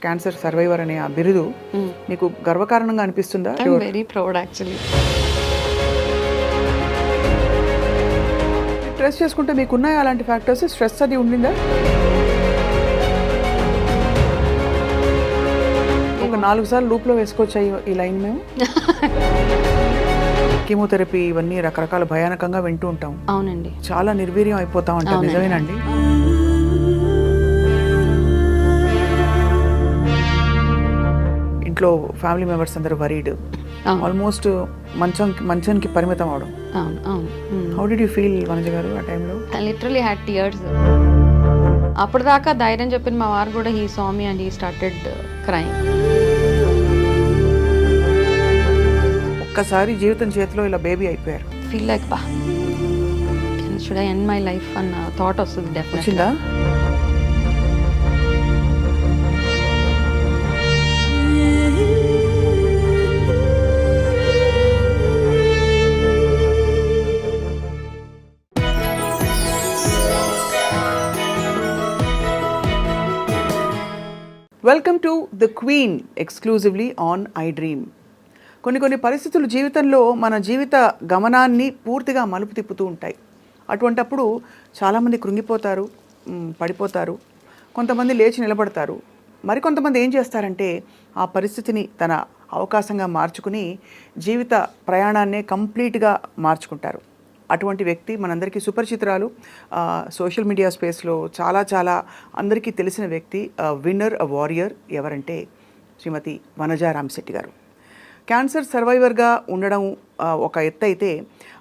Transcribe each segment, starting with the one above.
Cancer survivor అనే ఆ బిరుదు మీకు గర్వకారణంగా అనిపిస్తుందా? I'm very proud actually. Stress చేసుకుంటే మీకున్నాయి అలాంటి ఫ్యాక్టర్స్? స్ట్రెస్ అది ఉండిందా? ఒక 4 సార్లు లూప్లో వేసుకోవచ్చా ఈ లైన్ మేము? కీమోథెరపీ ఇవన్నీ రకరకాల భయానకంగా వింటూ ఉంటాం. అవునండి. చాలా నిర్వీర్యం అయిపోతాం అంటారు, నిజమేనండి? ఇంట్లో ఫ్యామిలీ మెంబర్స్ అందరూ వరీడ్, ఆల్మోస్ట్ మంచానికి పరిమితం అవడం. How did you feel Vanaja గారు ఆ టైంలో? Literally had tears. అప్పటిదాకా ధైర్యం చెప్పిన మా వారు కూడా he saw me and he started crime. ఒక్కసారి జీవితం చేతిలో ఇలా బేబీ అయిపోయారు. ఫీల్ లైక్ బా should I end my life అన్న థాట్ వస్తుంది డెఫినెట్గా. వచ్చిందా? Welcome to the queen exclusively on I dream. కొన్ని పరిస్థితులు జీవితంలో మన జీవిత గమనాన్ని పూర్తిగా మలుపు తిప్పుతూ ఉంటాయి. అటువంటప్పుడు చాలామంది కృంగిపోతారు, పడిపోతారు, కొంతమంది లేచి నిలబడతారు. మరికొంతమంది ఏం చేస్తారంటే ఆ పరిస్థితిని తన అవకాశంగా మార్చుకుని జీవిత ప్రయాణాన్నే కంప్లీట్గా మార్చుకుంటారు. అటువంటి వ్యక్తి మనందరికీ సుపరిచితురాలు, సోషల్ మీడియా స్పేస్లో చాలా అందరికీ తెలిసిన వ్యక్తి, విన్నర్, వారియర్. ఎవరంటే శ్రీమతి వనజ రామశెట్టి గారు. క్యాన్సర్ సర్వైవర్గా ఉండడం ఒక ఎత్తు అయితే,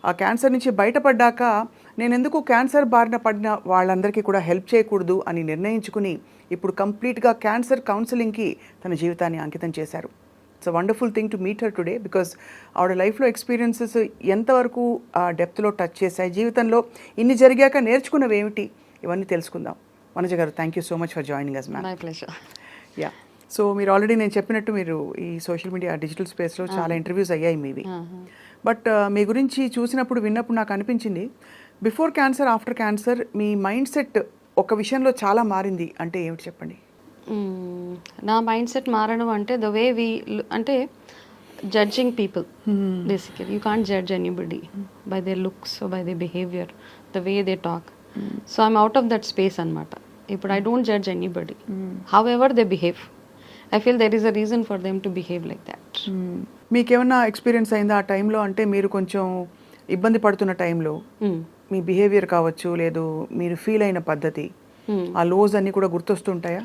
ఆ క్యాన్సర్ నుంచి బయటపడ్డాక నేను ఎందుకు క్యాన్సర్ బారిన పడిన వాళ్ళందరికీ కూడా హెల్ప్ చేయకూడదు అని నిర్ణయించుకుని ఇప్పుడు కంప్లీట్గా క్యాన్సర్ కౌన్సిలింగ్కి తన జీవితాన్ని అంకితం చేశారు. It's a wonderful thing to meet her today, because ఆవిడ లైఫ్లో ఎక్స్పీరియన్సెస్ ఎంతవరకు డెప్త్లో టచ్ చేశాయి, జీవితంలో ఇన్ని జరిగాక నేర్చుకున్నవి ఏమిటి, ఇవన్నీ తెలుసుకుందాం. వనజ గారు, thank you so much for joining us ma'am. My pleasure. Yeah, so మీరు ఆల్రెడీ నేను చెప్పినట్టు మీరు ఈ సోషల్ మీడియా డిజిటల్ స్పేస్లో చాలా ఇంటర్వ్యూస్ అయ్యాయి మీవి. బట్ మీ గురించి చూసినప్పుడు విన్నప్పుడు నాకు అనిపించింది, బిఫోర్ క్యాన్సర్, ఆఫ్టర్ క్యాన్సర్ మీ మైండ్ సెట్ ఒక విషయంలో చాలా మారింది. అంటే ఏమిటి చెప్పండి? నా మైండ్ సెట్ మారడం అంటే ద వే వి అంటే judging people. Basically you can't judge anybody by their looks, by their behaviour, the way they talk. So I'm out of that space అనమాట. ఇప్పుడు I don't judge anybody, how ever they behave. I feel there is a reason for them to behave like that. మీకేమన్నా experience అయిందా ఆ టైంలో? అంటే మీరు కొంచెం ఇబ్బంది పడుతున్న టైంలో మీ బిహేవియర్ కావచ్చు, లేదు మీరు ఫీల్ అయిన పద్ధతి, ఆ లోస్ అన్నీ కూడా గుర్తొస్తుంటాయా?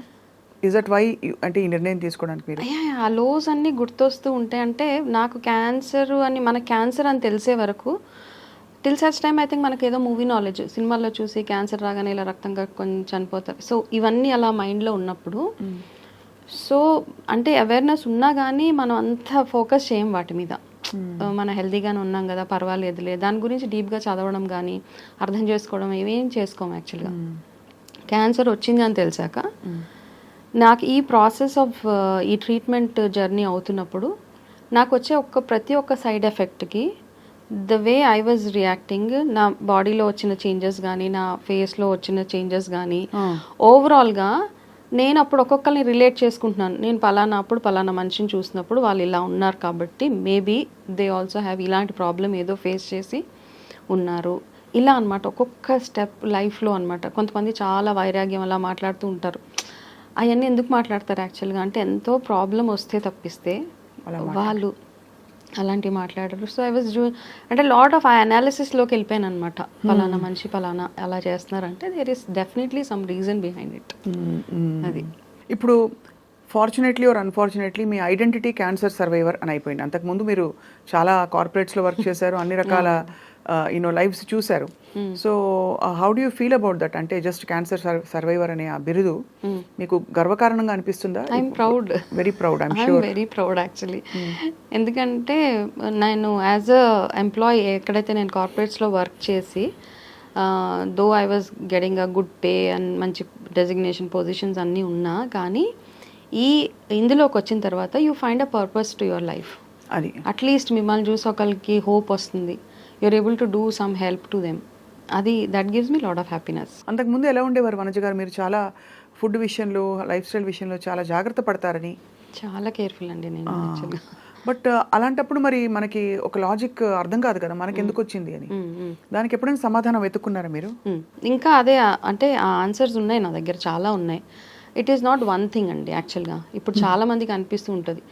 ఇస్ దట్ వై అంటే ఈ నిర్ణయం తీసుకోవడానికి మీరు? ఆ లోస్ అన్నీ గుర్తొస్తూ ఉంటాయి. అంటే నాకు క్యాన్సర్ అని, మన క్యాన్సర్ అని తెలిసే వరకు, till such time I think మనకి ఏదో మూవీ నాలెడ్జ్, సినిమాల్లో చూసి క్యాన్సర్ రాగానే ఇలా రక్తం కక్కుని చనిపోతారు. సో ఇవన్నీ అలా మైండ్లో ఉన్నప్పుడు, సో అంటే అవేర్నెస్ ఉన్నా కానీ మనం అంత ఫోకస్ చేయం వాటి మీద. మన హెల్తీగానే ఉన్నాం కదా, పర్వాలేదులే, దాని గురించి డీప్గా చదవడం కానీ అర్థం చేసుకోవడం ఏమేం చేసుకోము. యాక్చువల్గా క్యాన్సర్ వచ్చింది అని తెలిసాక నాకు ఈ ప్రాసెస్ ఆఫ్ ఈ ట్రీట్మెంట్ జర్నీ అవుతున్నప్పుడు నాకు వచ్చే ప్రతి ఒక్క సైడ్ ఎఫెక్ట్కి the way I was reacting, నా బాడీలో వచ్చిన చేంజెస్ కానీ, నా ఫేస్లో వచ్చిన చేంజెస్ కానీ, ఓవరాల్గా నేను అప్పుడు ఒక్కొక్కరిని రిలేట్ చేసుకుంటున్నాను. నేను అప్పుడు పలానా మనిషిని చూసినప్పుడు వాళ్ళు ఇలా ఉన్నారు కాబట్టి మేబీ దే ఆల్సో హ్యావ్ ఇలాంటి ప్రాబ్లం ఏదో ఫేస్ చేసి ఉన్నారు, ఇలా అనమాట. ఒక్కొక్క స్టెప్ లైఫ్లో అనమాట. కొంతమంది చాలా వైరాగ్యం అలా మాట్లాడుతూ ఉంటారు. అవన్నీ ఎందుకు మాట్లాడతారు యాక్చువల్గా అంటే, ఎంతో ప్రాబ్లం వస్తే తప్పిస్తే వాళ్ళు అలాంటివి మాట్లాడరు. సో ఐ వాజ్ అంటే లాట్ ఆఫ్ అనాలిసిస్లోకి వెళ్ళిపోయాను అనమాట. పలానా మనిషి పలానా అలా చేస్తున్నారంటే there is definitely some reason behind it. అది ఇప్పుడు ఫార్చునేట్లీ ఆర్ అన్ఫార్చునేట్లీ మీ ఐడెంటిటీ క్యాన్సర్ సర్వైవర్ అని అయిపోయింది. అంతకుముందు మీరు చాలా కార్పొరేట్స్లో వర్క్ చేశారు, అన్ని రకాల లైఫ్స్ చూశారు. So how do you feel about that? అంటే జస్ట్ క్యాన్సర్ సర్వైవర్ అనే ఆ బిరుదు మీకు గర్వకారణంగా అనిపిస్తుందా? I'm proud, very proud. Very proud actually. ఎందుకంటే నేను యాజ్ అ ఎంప్లాయీ ఎక్కడైతే నేను కార్పొరేట్స్లో వర్క్ చేసి, though I was getting a good pay and మంచి డెసిగ్నేషన్ పొజిషన్స్ అన్నీ ఉన్నా కానీ, ఇందులోకి వచ్చిన తర్వాత you find a purpose to your life. అది అట్లీస్ట్ మిమ్మల్ని చూసి ఒకరికి హోప్ వస్తుంది, you're able to do some help to them. అది that gives me lot of happiness. అంతకుముందు ఎలా ఉండేవారు వనజ గారు? మీరు చాలా ఫుడ్ విషయంలో, లైఫ్ స్టైల్ విషయంలో చాలా జాగ్రత్త పడతారని. చాలా కేర్ఫుల్ అండి నేను యాక్చువల్గా. బట్ అలాంటప్పుడు మరి మనకి ఒక లాజిక్ అర్థం కాదు కదా మనకి ఎందుకు వచ్చింది అని. దానికి ఎప్పుడైనా సమాధానం వెతుక్కున్నారా మీరు? ఇంకా అదే అంటే ఆ ఆన్సర్స్ ఉన్నాయి నా దగ్గర, చాలా ఉన్నాయి. It is not one thing అండి యాక్చువల్గా. ఇప్పుడు చాలా మందికి అనిపిస్తూ ఉంటుంది.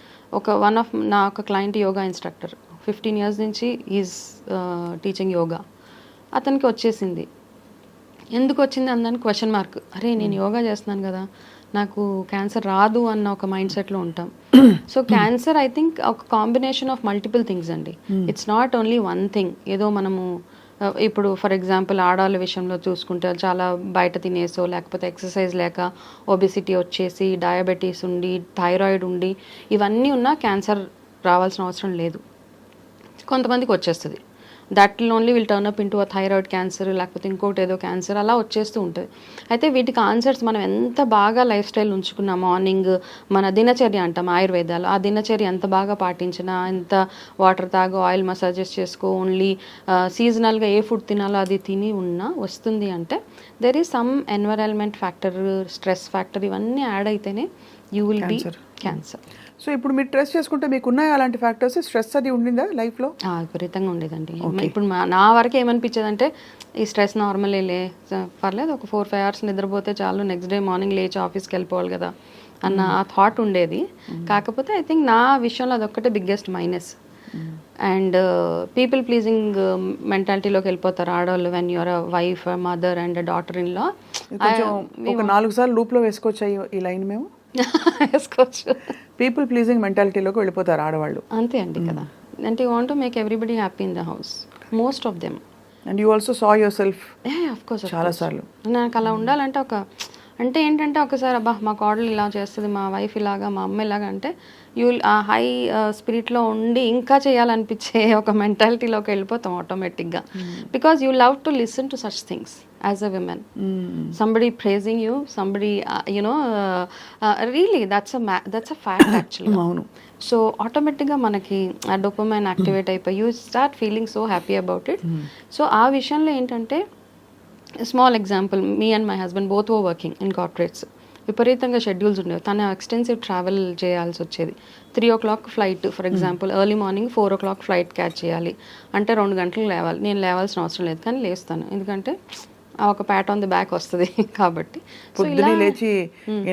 నా ఒక క్లయింట్ యోగా ఇన్స్ట్రక్టర్, 15 years నుంచి ఈజ్ టీచింగ్ యోగా. అతనికి వచ్చేసింది. ఎందుకు వచ్చింది అందని క్వశ్చన్ మార్క్. అరే నేను యోగా చేస్తున్నాను కదా, నాకు క్యాన్సర్ రాదు అన్న ఒక మైండ్ సెట్లో ఉంటాం. సో క్యాన్సర్ ఐ థింక్ ఒక కాంబినేషన్ ఆఫ్ మల్టిపుల్ థింగ్స్ అండి. It's not only one thing. ఏదో మనము ఇప్పుడు ఫర్ ఎగ్జాంపుల్ ఆడవాళ్ళ విషయంలో చూసుకుంటే చాలా బయట తినేసో, లేకపోతే ఎక్సర్సైజ్ లేక ఒబెసిటీ వచ్చేసి, డయాబెటీస్ ఉండి, థైరాయిడ్ ఉండి, ఇవన్నీ ఉన్నా క్యాన్సర్ రావాల్సిన అవసరం లేదు. కొంతమందికి వచ్చేస్తుంది. That only will turn up into a thyroid cancer, లేకపోతే ఇంకోటి ఏదో క్యాన్సర్, అలా వచ్చేస్తూ ఉంటుంది. అయితే వీటికి ఆన్సర్స్ మనం ఎంత బాగా లైఫ్ స్టైల్ ఉంచుకున్నా, మార్నింగ్ మన దినచర్య అంటాం ఆయుర్వేదాలు, ఆ దినచర్య ఎంత బాగా పాటించినా, ఎంత వాటర్ తాగు, ఆయిల్ మసాజెస్ చేసుకో, ఓన్లీ సీజనల్గా ఏ ఫుడ్ తినాలో అది తిని ఉన్నా వస్తుంది అంటే there is some environment factor, stress factor, ఇవన్నీ యాడ్ అయితేనే you will be cancer. So ఇప్పుడు మీరు ట్రెస్ చేసుకుంటే మీకు ఉన్నాయి అలాంటి ఫ్యాక్టర్స్? స్ట్రెస్ అది ఉండిందా లైఫ్లో? విపరీతంగా ఉండేదండి. ఇప్పుడు నా వరకు ఏమనిపించేది అంటే ఈ స్ట్రెస్ నార్మలే, పర్లేదు ఒక 4-5 hours నిద్రపోతే చాలు, నెక్స్ట్ డే మార్నింగ్ లేచి ఆఫీస్కి వెళ్ళిపోవాలి కదా అన్న ఆ థాట్ ఉండేది. కాకపోతే ఐ థింక్ నా విషయంలో అదొక్కటే biggest minus. And people pleasing మెంటాలిటీలోకి వెళ్ళిపోతారు ఆడవాళ్ళు. When you're a wife, mother and daughter in law. ఒక 4 సార్లు లూప్లో వేసుకోవచ్చా ఈ లైన్? మేము వేసుకోవచ్చు. పీపుల్ ప్లీజింగ్ మెంటాలిటీలోకి వెళ్ళిపోతారు ఆడవాళ్ళు. అంతే అండి కదా. అంటే you want to make everybody happy in the house, most of them. And you also saw your self of course చాలా సార్లు. నాకు అలా ఉండాలంటే అంటే ఏంటంటే ఒకసారి అబ్బా మా కోడలు ఇలా చేస్తుంది, మా వైఫ్ ఇలాగా, మా అమ్మ ఇలాగా అంటే యూ ఆ హై స్పిరిట్లో ఉండి ఇంకా చేయాలనిపించే ఒక మెంటాలిటీలోకి వెళ్ళిపోతాం ఆటోమేటిక్గా. Because you love to listen to such things as a women. Somebody praising you, somebody really that's a fact actually. అవును. సో ఆటోమేటిక్గా మనకి ఆ డోపమైన్ యాక్టివేట్ అయిపోయి you start feeling so happy about it. So ఆ విషయంలో ఏంటంటే, small example, me and my husband both were working in corporates. విపరీతంగా schedules ఉండేవి. తను ఎక్స్టెన్సివ్ ట్రావెల్ చేయాల్సి వచ్చేది. 3 o'clock flight for example, early morning 4 o'clock flight catch చేయాలి అంటే 2 గంటలకు లేవాలి. నేను లేవాల్సిన అవసరం లేదు, కానీ లేస్తాను, ఎందుకంటే ఒక ప్యాట్ ఆన్ ది బ్యాక్ వస్తుంది కాబట్టి. పొద్దున్నే లేచి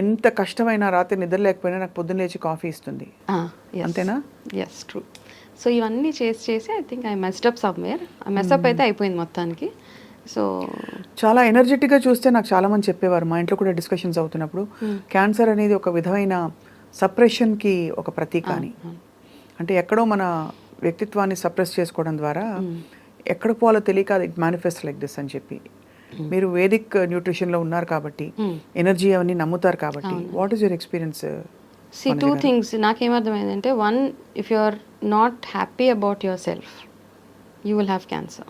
ఎంత కష్టమైనా, రాత్రి నిద్ర లేకపోయినా నాకు పొద్దున్న లేచి కాఫీ ఇస్తుంది. అంతేనా? Yes, true. సో ఇవన్నీ చేసి I think I messed up somewhere. ఆ మెస్అప్ అయితే అయిపోయింది మొత్తానికి. సో చాలా ఎనర్జెటిక్గా చూస్తే నాకు చాలామంది చెప్పేవారు, మా ఇంట్లో కూడా డిస్కషన్స్ అవుతున్నప్పుడు, క్యాన్సర్ అనేది ఒక విధమైన సప్రెషన్కి ఒక ప్రతీక అని. అంటే ఎక్కడో మన వ్యక్తిత్వాన్ని సప్రెస్ చేసుకోవడం ద్వారా ఎక్కడ పోవాలో తెలియక ఇట్ మేనిఫెస్ట్ లైక్ దిస్ అని చెప్పి. మీరు వేదిక్ న్యూట్రిషన్లో ఉన్నారు కాబట్టి, ఎనర్జీ అవన్నీ నమ్ముతారు కాబట్టి, what is your experience? See, 2 things నాకేమర్థమైందంటే, 1, if you are not happy about yourself, you will have cancer.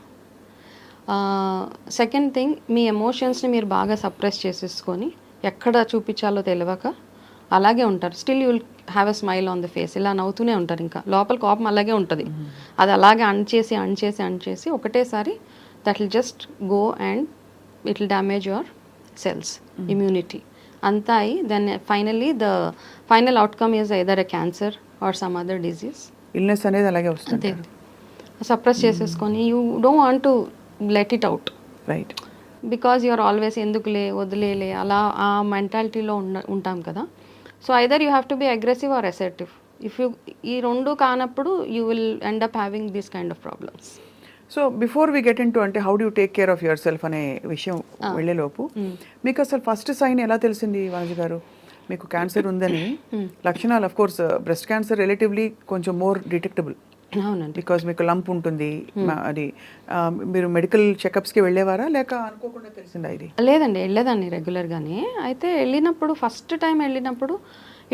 Second thing, మీ ఎమోషన్స్ని మీరు బాగా సప్రెస్ చేసేసుకొని ఎక్కడ చూపించాలో తెలియక అలాగే ఉంటారు. Still you will have a smile on the face, ఇలా నవ్వుతూనే ఉంటారు. ఇంకా లోపల కోపం అలాగే ఉంటుంది. అది అలాగే అణచేసి ఒకటేసారి that will just go and it will damage your cells, immunity అంతా అయి then finally the final outcome is either a cancer or some other disease. Illness అనేది అలాగే వస్తుంది. సప్రెస్ చేసేసుకొని you don't want to let it out, right? because you are always ఎందుకులే, వదిలేలే, అలా ఆ మెంటాలిటీలో ఉంటాం కదా. So either you have to be aggressive or assertive. If you ఈ రెండు కానప్పుడు you will end up having these kind of problems. So before we get in to, అంటే how do take care of yourself అనే విషయం వెళ్ళేలోపు, మీకు అసలు first sign ఎలా తెలిసింది వనజ గారు మీకు క్యాన్సర్ ఉందని? లక్షణాలు of course breast cancer relatively కొంచెం మోర్ డిటెక్టబుల్. అవునండి. బికాజ్ మీకు లంప్ ఉంటుంది. అది మీరు మెడికల్ చెకప్స్కి వెళ్ళేవారా లేక అనుకోకుండా తెలిసిందా ఇది? లేదండి, వెళ్ళేదాన్ని రెగ్యులర్గానే. అయితే వెళ్ళినప్పుడు ఫస్ట్ టైం వెళ్ళినప్పుడు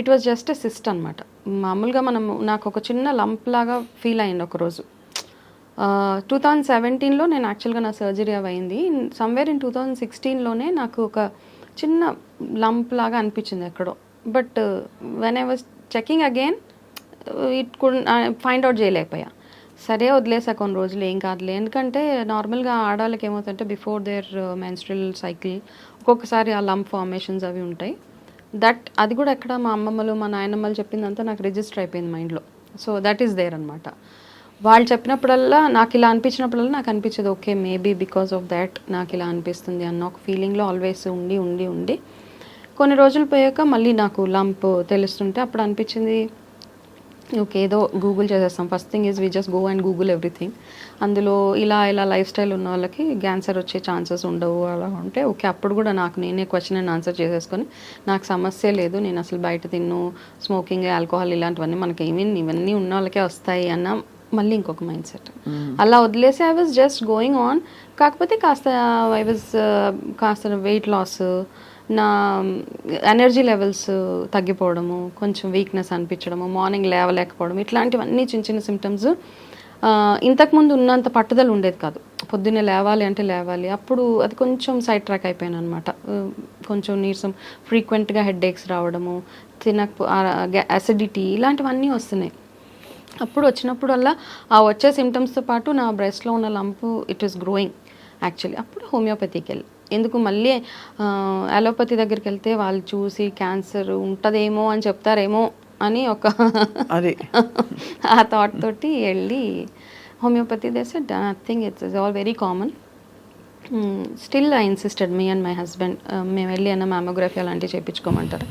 it was just a cyst అనమాట. మామూలుగా నాకు ఒక చిన్న లంప్ లాగా ఫీల్ అయింది ఒకరోజు. 2017లో నేను యాక్చువల్గా నా సర్జరీ అయింది. సమ్వేర్ ఇన్ 2016లోనే నాకు ఒక చిన్న లంప్ లాగా అనిపించింది ఎక్కడో. But when I was checking again it could find out చేయలేకపోయా. సరే వదిలేసా కొన్ని రోజులు, ఏం కాదులే. ఎందుకంటే నార్మల్గా ఆడవాళ్ళకి ఏమవుతుందంటే బిఫోర్ దేర్ మెన్స్ట్రల్ సైకిల్ ఒక్కొక్కసారి ఆ లంప్ ఫార్మేషన్స్ అవి ఉంటాయి. అది కూడా ఎక్కడ మా అమ్మమ్మలు మా నాయనమ్మలు చెప్పిందంతా నాకు రిజిస్టర్ అయిపోయింది మైండ్లో. సో దట్ ఈస్ దేర్ అనమాట. వాళ్ళు చెప్పినప్పుడల్లా నాకు ఇలా అనిపించినప్పుడల్లా నాకు అనిపించేది okay maybe because of that నాకు ఇలా అనిపిస్తుంది అన్న ఒక ఫీలింగ్లో ఆల్వేస్ ఉండి కొన్ని రోజులు పోయాక మళ్ళీ నాకు లంప్ తెలుస్తుంటే అప్పుడు అనిపించింది ఓకే ఏదో గూగుల్ చేసేస్తాం. First thing is we just go and Google everything. అందులో ఇలా లైఫ్ స్టైల్ ఉన్న వాళ్ళకి క్యాన్సర్ వచ్చే ఛాన్సెస్ ఉండవు అలా ఉంటే ఓకే. అప్పుడు కూడా నేనే క్వశ్చన్ అండ్ ఆన్సర్ చేసేసుకొని నాకు సమస్య లేదు, నేను అసలు బయట స్మోకింగ్ ఆల్కహాల్ ఇలాంటివన్నీ మనకి ఇవన్నీ ఉన్న వాళ్ళకే వస్తాయి అన్న మళ్ళీ ఇంకొక మైండ్ సెట్. అలా వదిలేసి I was just going on. కాకపోతే కాస్త వెయిట్ లాస్, నా ఎనర్జీ లెవెల్స్ తగ్గిపోవడము, కొంచెం వీక్నెస్ అనిపించడము, మార్నింగ్ లేవలేకపోవడం, ఇట్లాంటివన్నీ చిన్న చిన్న సిమ్టమ్స్. ఇంతకుముందు ఉన్నంత పట్టుదల ఉండేది కాదు. పొద్దున్నే లేవాలి. అప్పుడు అది కొంచెం సైడ్ ట్రాక్ అయిపోయాను అనమాట. కొంచెం నీరసం, ఫ్రీక్వెంట్గా హెడ్ఏక్స్ రావడము, అసిడిటీ ఇలాంటివన్నీ వస్తున్నాయి. అప్పుడు వచ్చినప్పుడల్లా ఆ వచ్చే సిమ్టమ్స్తో పాటు నా బ్రెస్ట్లో ఉన్న lump it is growing actually. అప్పుడు హోమియోపతికి వెళ్ళి ఎందుకు మళ్ళీ అలోపతి దగ్గరికి వెళ్తే వాళ్ళు చూసి క్యాన్సర్ ఉంటుందేమో అని చెప్తారేమో అని ఒక ఆ థాట్ తోటి వెళ్ళి homeopathy they said nothing, it's all very common. Still I insisted me and my husband మేము వెళ్ళి అన్న మ్యామోగ్రఫీ అలాంటివి చేయించుకోమంటారు.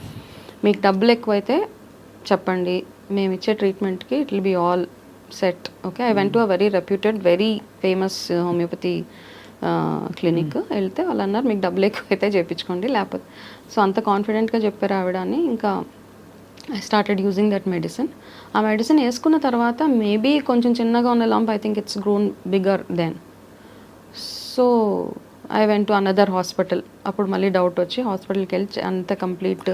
మీకు డబ్బులు ఎక్కువైతే చెప్పండి, మేము ఇచ్చే ట్రీట్మెంట్కి it will be all set. Okay, I went to a very reputed very famous homeopathy clinic. వెళ్తే వాళ్ళు అన్నారు మీకు డబ్బులు ఎక్కువైతే చేయించుకోండి, లేకపోతే సో అంత కాన్ఫిడెంట్గా చెప్పారు ఆవిడ అని. ఇంకా I started using that medicine. ఆ మెడిసిన్ వేసుకున్న తర్వాత మేబీ కొంచెం చిన్నగా ఉన్న lump I think it's grown bigger than. So I went to another hospital. అప్పుడు మళ్ళీ డౌట్ వచ్చి హాస్పిటల్కి వెళ్ళి అంత కంప్లీట్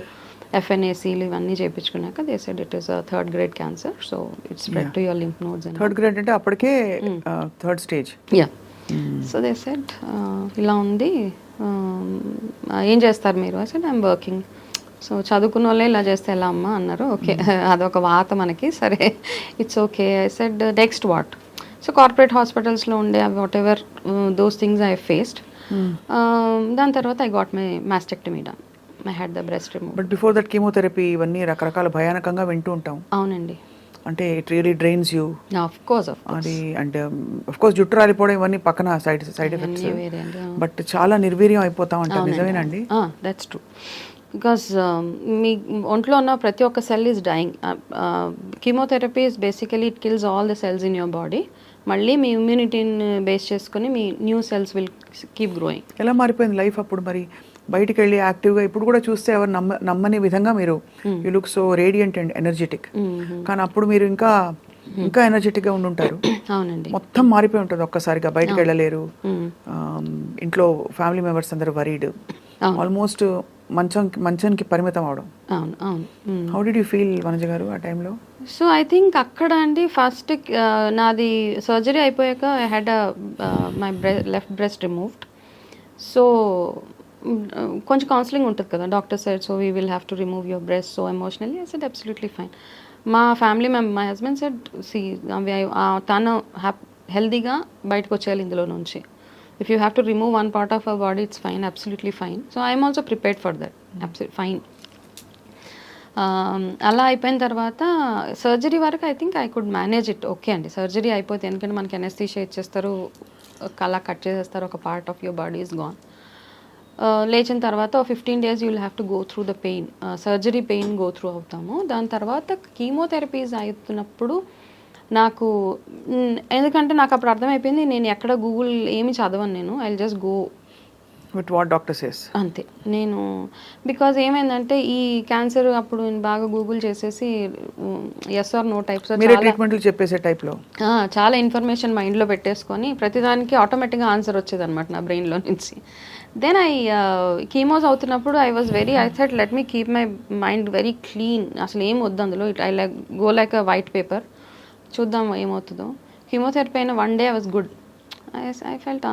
FNACలు ఇవన్నీ చేయించుకున్నాక they said it is a 3rd grade cancer. So it's spread to your lymph nodes. 3rd grade అంటే అప్పటికే 3rd stage. Yeah. So they said ఇలా ఉంది, ఏం చేస్తారు మీరు? I said I'm working. So చదువుకున్న వాళ్ళే ఇలా చేస్తే ఎలా అమ్మా అన్నారు. ఓకే, అదొక వాత మనకి, సరే it's okay. I said next what? So corporate హాస్పిటల్స్లో ఉండే what ever those things I faced. దాని తర్వాత I got my mastectomy done. I had the breast remove. But before that chemotherapy ఇవన్నీ రకరకాల భయానకంగా వింటూ ఉంటాం. అవునండి. అంటే it really drains you. Of course అది అంటే ఆఫ్ కోర్స్ జుట్టు రాలిపోవడం ఇవన్నీ పక్కన సైడ్ ఎఫెక్ట్స్, బట్ చాలా నిర్వీర్యం అయిపోతాం అంటారు. నిజమేనండి? That's true. బికాస్ మీ ఒంట్లో ఉన్న ప్రతి ఒక్క cell is dying. Chemotherapy is basically it kills all the cells in your body. మళ్ళీ మీ ఇమ్యూనిటీని బేస్ చేసుకుని మీ new cells will keep growing. ఎలా మారిపోయింది లైఫ్ అప్పుడు? మరి బయటికి వెళ్ళి యాక్టివ్గా ఇప్పుడు కూడా చూస్తే ఎవరు నమ్మని విధంగా మీరు you look so radiant and energetic. కానీ అప్పుడు మీరు ఇంకా ఎనర్జెటిక్గా ఉండుంటారు. అవునండి. మొత్తం మారిపోయి ఉంటుంది ఒక్కసారిగా. బయటకు వెళ్ళలేరు, ఇంట్లో ఫ్యామిలీ మెంబర్స్ అందరూ వరీడ్, ఆల్మోస్ట్ మంచానికి పరిమితం అవడం. అవును అవును. How did you feel Vanaja గారు ఆ టైంలో? సో ఐ థింక్ అక్కడ అండి ఫస్ట్ నాది సర్జరీ అయిపోయాక I had my left breast removed. So కొంచెం కౌన్సిలింగ్ ఉంటుంది కదా, doctor side so we will have to remove your breast. So emotionally I said absolutely fine. మా family my husband said see తను హెల్దీగా బయటకు వచ్చేయాలి ఇందులో నుంచి. If you have to remove one part of our body it's fine, absolutely fine. So I'm also prepared for that, absolute fine. అలా అయిపోయిన తర్వాత సర్జరీ వరకు I think I could manage it. Okay అండి, సర్జరీ అయిపోతే ఎందుకంటే మనకి anaesthesia ఇచ్చేస్తారు, అలా కట్ చేసేస్తారు, ఒక part of your body is gone. లేచిన తర్వాత 15 days you will have to go through the pain, surgery pain go through అవుతాము. దాని తర్వాత కీమోథెరపీస్ అవుతున్నప్పుడు నాకు ఎందుకంటే నాకు అప్పుడు అర్థమైపోయింది నేను ఎక్కడ గూగుల్ ఏమి చదవను, నేను I will just go with what doctor says అంతే. నేను బికాజ్ ఏమైందంటే ఈ క్యాన్సర్ అప్పుడు నేను బాగా గూగుల్ చేసేసి ఎస్ ఆర్ నో టైప్స్ ట్రీట్మెంట్లు చెప్పేసే టైప్లో చాలా ఇన్ఫర్మేషన్ మైండ్లో పెట్టేసుకొని ప్రతిదానికి ఆటోమేటిక్గా ఆన్సర్ వచ్చేది అనమాట నా బ్రెయిన్లో నుంచి. దెన్ కీమోస్ అవుతున్నప్పుడు I thought let me keep my mind very clean, అసలు ఏం వద్దు అందులో. I go like a white paper, చూద్దాం ఏమవుతుందో. కీమోథెరపీ అయిన 1 day I was good. I felt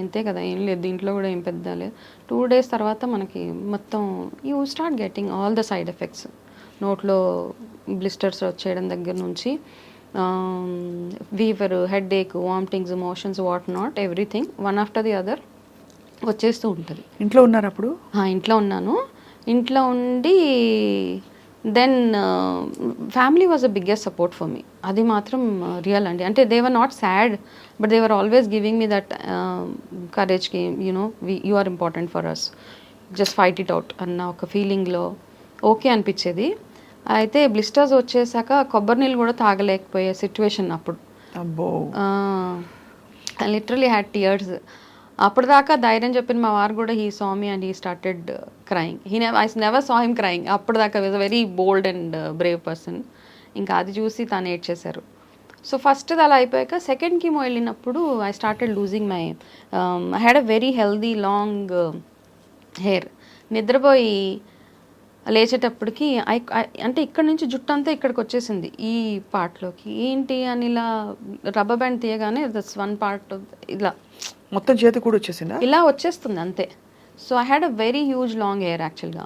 ఇంతే కదా, ఏం లేదు దీంట్లో కూడా ఏం పెద్ద లేదు. 2 days తర్వాత మనకి మొత్తం you start getting all the side effects. నోట్లో బ్లిస్టర్స్ వచ్చేయడం దగ్గర నుంచి fever, headache, vomitings, motions, what not, everything one after the other. వచ్చేస్తూ ఉంటుంది. ఇంట్లో ఉన్నారు అప్పుడు? ఇంట్లో ఉన్నాను. ఇంట్లో ఉండి then family was the biggest support for me. అది మాత్రం రియల్ అండి. అంటే they were not sad, but they were always giving me that కరేజ్కి, you know you are important for us, just fight it out అన్న ఒక ఫీలింగ్లో ఓకే అనిపించేది. అయితే బ్లిస్టర్స్ వచ్చేసాక కొబ్బరి నీళ్ళు కూడా తాగలేకపోయే సిచ్యువేషన్ అప్పుడు. అబ్బో, లిటరలీ హ్యాడ్ టియర్స్. అప్పటిదాకా ధైర్యం చెప్పిన మా వారు కూడా he saw me and he started crying. I never saw him crying. అప్పటిదాకా was a very bold and brave person. ఇంకా అది చూసి తను ఏడ్చేశారు. సో ఫస్ట్ అలా అయిపోయాక సెకండ్ కీమో వెళ్ళినప్పుడు I started losing my I had a very healthy long hair. నిద్రపోయి లేచేటప్పటికి అంటే ఇక్కడ నుంచి జుట్టు అంతా ఇక్కడికి వచ్చేసింది ఈ పార్ట్లోకి. ఏంటి అని ఇలా రబ్బర్ బ్యాండ్ తీయగానే దట్స్ వన్ పార్ట్ ఇలా మొత్తం చేతి కూడా వచ్చేసిందా? ఇలా వచ్చేస్తుంది అంతే. So I had a very huge long hair, యాక్చువల్గా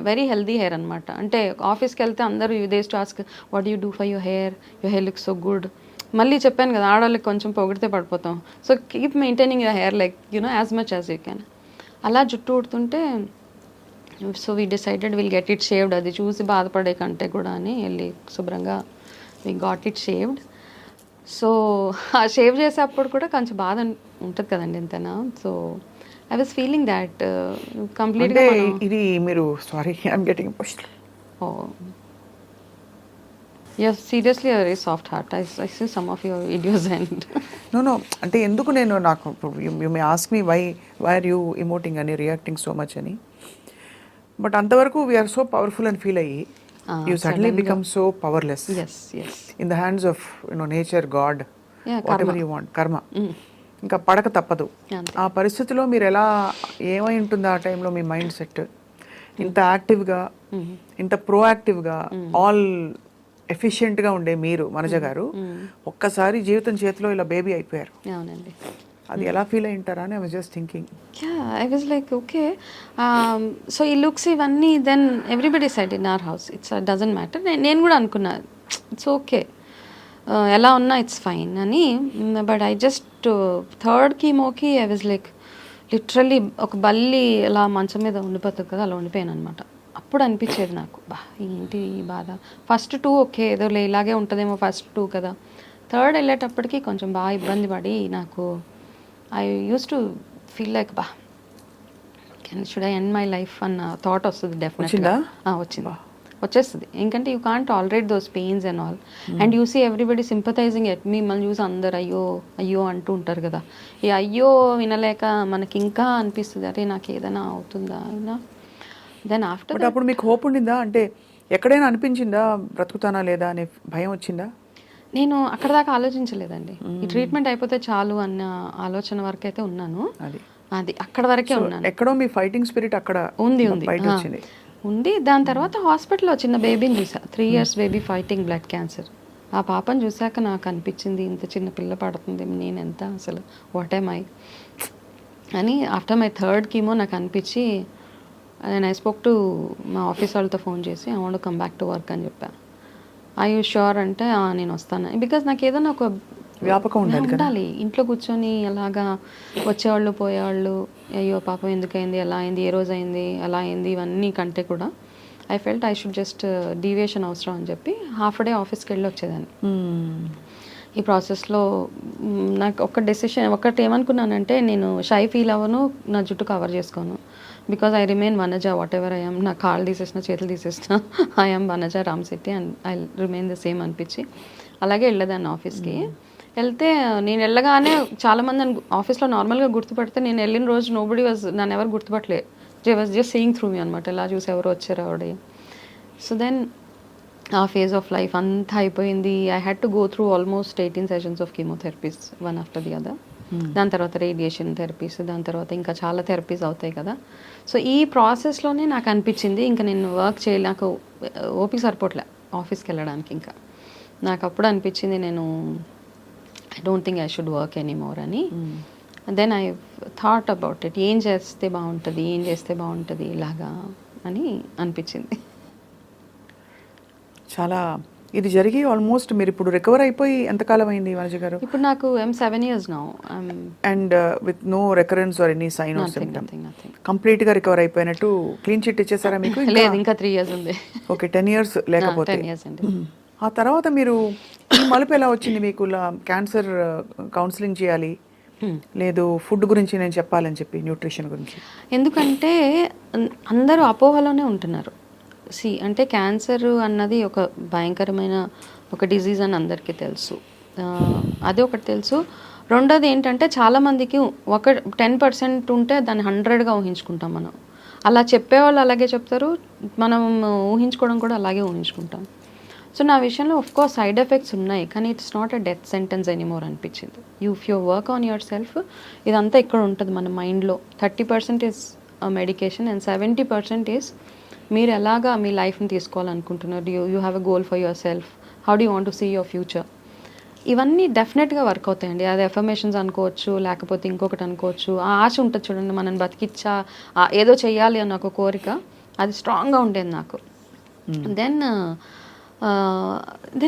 వెరీ హెల్దీ హెయిర్ అనమాట. అంటే ఆఫీస్కి వెళ్తే అందరూ యూదేస్ to ask what you do for your hair look so good. మళ్ళీ చెప్పాను కదా, ఆడవాళ్ళకి కొంచెం పొగిడితే పడిపోతాం. So keep maintaining your hair like you know as much as you can. అలా జుట్టు ఊడుతుంటే so we decided will get it shaved. అది చూసి బాధపడే కంటే కూడా అని వెళ్ళి శుభ్రంగా we got it shaved. So ఆ షేవ్ చేసేటప్పుడు కూడా కొంచెం బాధ ఉంటుంది కదండి ఎంతైనా. So I was feeling that కంప్లీట్గా. ఇది మీరు sorry I'm getting emotional. You're seriously a very soft heart. I see some of your videos and no అంటే ఎందుకు నేను నాకు you may ask me why are you emoting అని, reacting so much అని. But అంతవరకు వీఆర్ సో పవర్ఫుల్ అని feel అయ్యి you suddenly become so powerless in the hands of nature, God, whatever you want, karma. ఇంకా పడక తప్పదు. ఆ పరిస్థితిలో మీరు ఎలా ఏమై ఉంటుంది ఆ టైంలో మీ మైండ్ సెట్? ఇంత యాక్టివ్గా, ఇంత ప్రోయాక్టివ్గా, ఆల్ ఎఫిషియెంట్గా ఉండే మీరు మనజ గారు ఒక్కసారి జీవితం చేతిలో ఇలా బేబీ అయిపోయారు. అవునండి. అది ఎలా ఫీల్ అయింటారా అని I was just thinking. I was like okay. So ఈ లుక్స్ ఇవన్నీ then everybody side in our house it's doesn't matter. నేను కూడా అనుకున్నా ఇట్స్ ఓకే, ఎలా ఉన్నా ఇట్స్ ఫైన్ అని. బట్ ఐ జస్ట్ థర్డ్ కీమోకి ఐ వాజ్ లైక్ లిటరల్లీ ఒక బల్లి ఇలా మంచం మీద ఉండిపోతుంది కదా, అలా ఉండిపోయాను అనమాట. అప్పుడు అనిపించేది నాకు, బా ఏంటి ఈ బాధ. ఫస్ట్ 2 ఓకే, ఏదో ఇలాగే ఉంటుందేమో ఫస్ట్ 2 కదా. థర్డ్ వెళ్ళేటప్పటికి కొంచెం బాగా ఇబ్బంది పడి నాకు I used to feel like బా should I end my life అన్న థాట్ వస్తుంది డెఫినెట్గా. వచ్చేస్తుంది. ఎందుకంటే you can't tolerate those pains and all. And you see everybody sympathising at మిమ్మల్ని చూసి అందరు అయ్యో అయ్యో అంటూ ఉంటారు కదా. ఈ అయ్యో వినలేక మనకి ఇంకా అనిపిస్తుంది, అరే నాకు ఏదైనా అవుతుందా అయినా. దెన్ ఆఫ్టర్ అప్పుడు మీకు హోప్ ఉండిందా? అంటే ఎక్కడైనా అనిపించిందా బ్రతుకుతానా లేదా అనే భయం వచ్చిందా? నేను అక్కడ దాకా ఆలోచించలేదండి. ఈ ట్రీట్మెంట్ అయిపోతే చాలు అన్న ఆలోచన వరకు అయితే ఉన్నాను. అది అక్కడ వరకే ఉన్నాను. ఎక్కడో మీ ఫైటింగ్ స్పిరిట్ అక్కడ ఉంది. దాని తర్వాత హాస్పిటల్లో చిన్న బేబీని చూసా, 3 years baby fighting blood cancer. ఆ పాపను చూసాక నాకు అనిపించింది ఇంత చిన్న పిల్ల పడుతుంది, నేను ఎంత అసలు వాట్ ఎమ్ ఐ అని. ఆఫ్టర్ మై థర్డ్ కీమో నాకు అనిపించి నేను ఐ స్పోక్ టు మా ఆఫీస్ వాళ్ళతో ఫోన్ చేసి I want come back to work అని చెప్పాను. ఐ యూ ష్యూర్ అంటే నేను వస్తాను. బికాజ్ నాకు ఏదైనా ఒక వ్యాపకం ఉండాలి. ఇంట్లో కూర్చొని అలాగా వచ్చేవాళ్ళు పోయేవాళ్ళు, అయ్యో పాపం ఎందుకైంది, ఎలా అయింది, ఏ రోజు అయింది, అలా అయింది, ఇవన్నీ కంటే కూడా I felt I should just deviation అవసరం అని చెప్పి హాఫ్ డే ఆఫీస్కి వెళ్ళి వచ్చేదాన్ని. ఈ ప్రాసెస్లో నాకు ఒక డెసిషన్ ఒకటి ఏమనుకున్నానంటే, నేను షై ఫీల్ అవ్వను, నా జుట్టు కవర్ చేసుకోను. Because I remain Vanaja what ever I am. నా కాళ్ళు తీసేసిన చేతులు తీసేసిన I am Vanaja Ramsetti and I remain the same అనిపించి అలాగే వెళ్ళేదాన్ని ఆఫీస్కి. వెళ్తే నేను వెళ్ళగానే చాలామంది నన్ను ఆఫీస్లో నార్మల్గా గుర్తుపడితే, నేను వెళ్ళిన రోజు నోబడి వాజ్ నన్ను ఎవరు గుర్తుపట్టలే, వాజ్ జస్ట్ సీయింగ్ త్రూ మీ అనమాట. ఇలా చూసి ఎవరు వచ్చారు ఆవిడ. సో దెన్ ఆ ఫేజ్ ఆఫ్ లైఫ్ అంతా అయిపోయింది. I had to go through almost 18 sessions of chemotherapies, one after the other. దాని తర్వాత రేడియేషన్ థెరపీస్, దాని తర్వాత ఇంకా చాలా థెరపీస్ అవుతాయి కదా. సో ఈ ప్రాసెస్లోనే నాకు అనిపించింది ఇంకా నేను వర్క్ చేయాలి, నాకు ఓపిక సరిపోట్లే ఆఫీస్కి వెళ్ళడానికి. ఇంకా నాకు అప్పుడు అనిపించింది నేను I don't think I should work anymore అని. Then I thought about it, ఏం చేస్తే బాగుంటుంది ఇలాగా అని అనిపించింది. చాలా ఇది జరిగి ఆల్మోస్ట్ మీరు ఇప్పుడు రికవర్ అయిపోయి ఎంతకాలం అయింది వనజ గారు? ఇప్పుడు నాకు 7 years now. And with no recurrence or any sign or symptom, Nothing. Complete గా రికవర్ అయిపోయినట్టు క్లీన్ చిట్ ఇచ్చేసారా మీకు? లేదు, ఇంకా 3 years ఉంది. ఓకే, 10 years లేకపోతే. 10 years అండి. ఆ తర్వాత మీరు ఈ మలుపు ఎలా వచ్చింది మీకు? క్యాన్సర్ కౌన్సిలింగ్ చేయాలి, లేదు ఫుడ్ గురించి నేను చెప్పాలని చెప్పి, న్యూట్రిషన్ గురించి. ఎందుకంటే అందరూ అపోహలోనే ఉంటున్నారు. అంటే క్యాన్సర్ అన్నది ఒక భయంకరమైన ఒక డిజీజ్ అని అందరికీ తెలుసు. అది ఒకటి తెలుసు. రెండోది ఏంటంటే చాలామందికి ఒక 10% ఉంటే దాన్ని 100గా ఊహించుకుంటాం మనం. అలా చెప్పేవాళ్ళు అలాగే చెప్తారు, మనం ఊహించుకోవడం కూడా అలాగే ఊహించుకుంటాం. సో నా విషయంలో కోర్స్ సైడ్ ఎఫెక్ట్స్ ఉన్నాయి, కానీ it's not a death sentence anymore అనిపించింది. If you work on yourself, ఇదంతా ఇక్కడ ఉంటుంది మన మైండ్లో. 30% ఈజ్ మెడికేషన్ అండ్ 70% ఈజ్ మీరు ఎలాగా మీ లైఫ్ని తీసుకోవాలనుకుంటున్నారు. You have a goal for yourself, how do you want to see your future. ఇవన్నీ డెఫినెట్గా వర్క్ అవుతాయండి. అది ఎఫర్మేషన్స్ అనుకోవచ్చు, లేకపోతే ఇంకొకటి అనుకోవచ్చు. ఆ ఆశ ఉంటుంది చూడండి, మనం బతికిచ్చా ఏదో చెయ్యాలి అన్న ఒక కోరిక, అది స్ట్రాంగ్గా ఉండేది నాకు. దెన్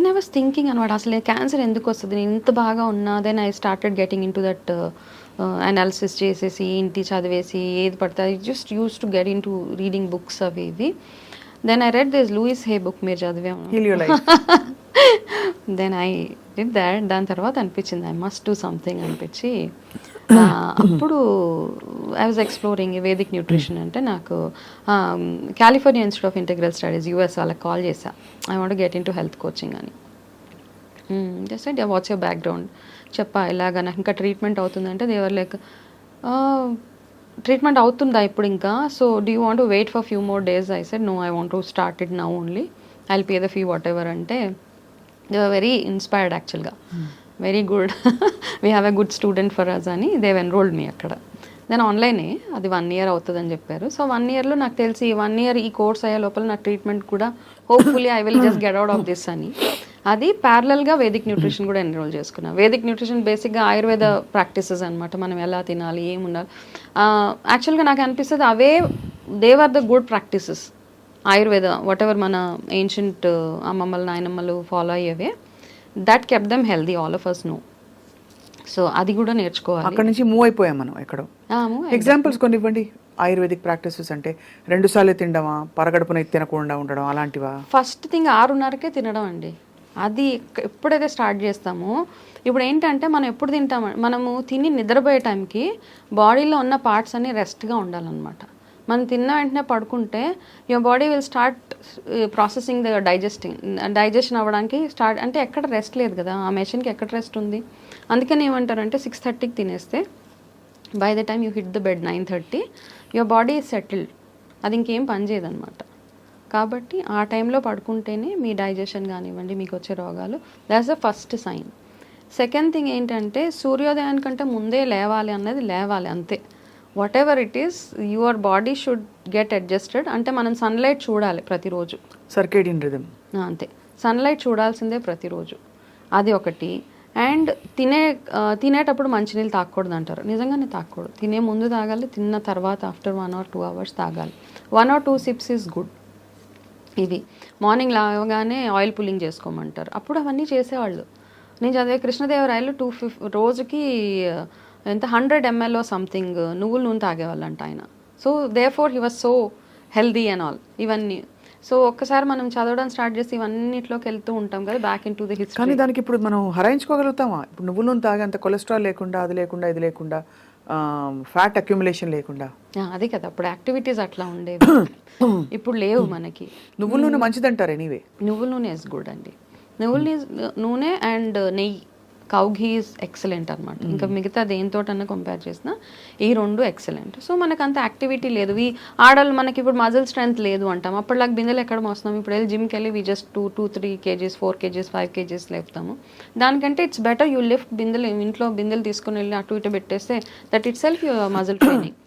ఐ వాస్ థింకింగ్ అనమాట, అసలు క్యాన్సర్ ఎందుకు వస్తుంది, నేను ఇంత బాగా ఉన్నా. Then I started getting in to that analysis చేసేసి, ఇంటి చదివేసి ఏది పడితే I just use to get in to reading books అవి ఇవి. Then I read this Louise Hay book, మీరు చదివాము. Then I did that. దాని తర్వాత అనిపించింది ఐ మస్ట్ డూ సంథింగ్ అనిపించి, అప్పుడు I was exploring Vedic nutrition. అంటే నాకు California Institute of Integral Studies US వాళ్ళకి కాల్ చేశా, I want get in to health coaching అని. జస్ట్ అంటే వాట్స్ యువర్ బ్యాక్గ్రౌండ్ చెప్పా, ఇలాగా నాకు ఇంకా ట్రీట్మెంట్ అవుతుందంటే దేవర్ లైక్ ట్రీట్మెంట్ అవుతుందా ఇప్పుడు ఇంకా, so do you want to wait for few more days. I said no, I want to start it now only, I will pay the fee whatever. అంటే they were very inspired యాక్చువల్గా, very good, we have a good student for us అని they've enrolled మీ అక్కడ. Then ఆన్లైనే అది 1 year అవుతుందని చెప్పారు. So 1 yearలో నాకు తెలిసి 1 year ఈ కోర్స్ అయ్యే లోపల నా ట్రీట్మెంట్ కూడా hopefully I will just get out of this అని, అది ప్యారలల్గా వేదిక్ న్యూట్రిషన్ కూడా ఎన్రోల్ చేసుకున్నాను. వేదిక్ న్యూట్రిషన్ బేసిక్గా ఆయుర్వేద ప్రాక్టీసెస్ అనమాట, మనం ఎలా తినాలి, ఏం ఉండాలి. యాక్చువల్గా నాకు అనిపిస్తుంది అవే they are the good practices. Ayurveda whatever మన ఏన్షియంట్ అమ్మమ్మలు నాయనమ్మలు ఫాలో అయ్యేవే, that kept them healthy, all of us know. సో అది కూడా నేర్చుకోవాలి. అక్కడ నుంచి మూవ్ అయిపోయాం మనం ఎక్కడో. ఎగ్జాంపుల్స్ కొన్ని ఇవ్వండి. ఆయుర్వేదిక్ ప్రాక్టీసెస్ అంటే 2 సార్లు తినడమా, పరగడుపున తినకుండా ఉండడం అలాంటివా? ఫస్ట్ థింగ్ 6:30కే తినడం అండి. అది ఎప్పుడైతే స్టార్ట్ చేస్తామో, ఇప్పుడు ఏంటంటే మనం ఎప్పుడు తింటాం, మనము తిని నిద్రపోయే టైంకి బాడీలో ఉన్న పార్ట్స్ అన్నీ రెస్ట్గా ఉండాలన్నమాట. మనం తిన్న వెంటనే పడుకుంటే your body will start processing the digestion అవ్వడానికి స్టార్ట్. అంటే ఎక్కడ రెస్ట్ లేదు కదా, ఆ మెషిన్కి ఎక్కడ రెస్ట్ ఉంది. అందుకని ఏమంటారంటే 6:30కి తినేస్తే by the time you hit the bed 9:30 your body is settled, అది ఇంకేం పని చేయదన్నమాట. కాబట్టి ఆ టైంలో పడుకుంటేనే మీ డైజెషన్ కానివ్వండి, మీకు వచ్చే రోగాలు, that's the first sign. Second thing ఏంటంటే సూర్యోదయానికంటే ముందే లేవాలి అన్నది, లేవాలి అంతే. Whatever it is, your body should get adjusted. అంటే మనం సన్లైట్ చూడాలి ప్రతిరోజు, సర్కేడియన్ రిథమ్ అంతే. సన్లైట్ చూడాల్సిందే ప్రతిరోజు, అది ఒకటి. అండ్ తినేటప్పుడు మంచినీళ్ళు తాగకూడదు అంటారు, నిజంగానే తాగకూడదు. తినే ముందు తాగాలి, తిన్న తర్వాత ఆఫ్టర్ 1 or 2 hours తాగాలి. 1 or 2 sips ఈజ్ గుడ్. ఇవి మార్నింగ్ లాగానే ఆయిల్ పుల్లింగ్ చేసుకోమంటారు, అప్పుడు అవన్నీ చేసేవాళ్ళు. నేను చదివే కృష్ణదేవరాయలు 250 రోజుకి ఎంత 100 ml సంథింగ్ నువ్వుల నూనె తాగేవాళ్ళంట ఆయన. So therefore he was so healthy and all ఇవన్నీ. సో ఒక్కసారి మనం చదవడం స్టార్ట్ చేసి ఇవన్నిట్లోకి వెళ్తూ ఉంటాం కదా, back in to the history. కానీ దానికి ఇప్పుడు మనం హరాయించుకోగలుగుతామా? ఇప్పుడు నువ్వుల నూనె తాగే అంత కొలెస్ట్రాల్ లేకుండా, అది లేకుండా, ఇది లేకుండా, ఫ్యాట్ అక్యుములేషన్ లేకుండా, అదే కదా అప్పుడు యాక్టివిటీస్ అట్లా ఉండేవి, ఇప్పుడు లేవు మనకి. నువ్వుల నూనె మంచిదంటారు ఎనీవే. నువ్వుల నూనె ఇస్ గుడ్ అండి. నువ్వుల నూనె అండ్ నెయ్యి, కౌ ఘీ ఈజ్ ఎక్సలెంట్ అనమాట. ఇంకా మిగతా దేనితోటన్నా కంపేర్ చేసినా ఈ 2 ఎక్సలెంట్. సో మనకు అంత యాక్టివిటీ లేదు. ఈ ఆడవాళ్ళు మనకి ఇప్పుడు మజిల్ స్ట్రెంత్ లేదు అంటాం, అప్పటిలాగా బిందెలు ఎక్కడ మోస్తున్నాం. ఇప్పుడు వెళ్ళి జిమ్కి వెళ్ళి we just 2-3 kgs 4 kgs 5 kgs లేపుతాము. దానికంటే ఇట్స్ బెటర్ యూ లిఫ్ట్ బిందెలు, ఇంట్లో బిందెలు తీసుకుని వెళ్ళి అటు ఇటు పెట్టేస్తే that it self your muscle training.